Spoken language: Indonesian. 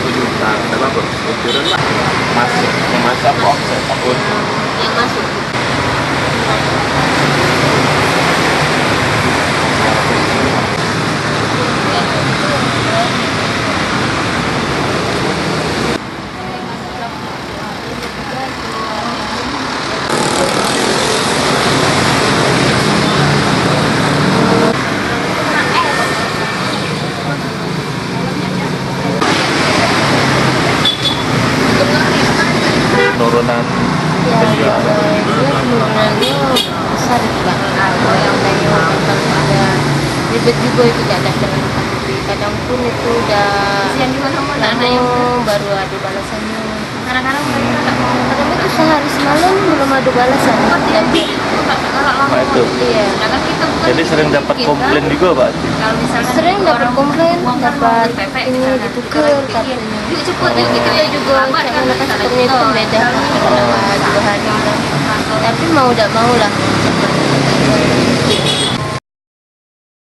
juta, kenapa bos? Turun lah. Masuk, yang masuk apa offset? Apa? Yang masuk. Penurunan penjualan. Penurunannya besar juga. Kalau yang dari orang ada ribet juga itu tidak ada kadang pun itu udah baru ada balasannya. Kadang-kadang itu sehari semalam belum ada balasan. Apa itu? Iya. Jadi sering dapat komplain juga, Pak? Sering dapat komplain, dapat ini ditukar katanya. Kita juga cara customer itu beda. 2 hari. Tapi mau tidak mau lah.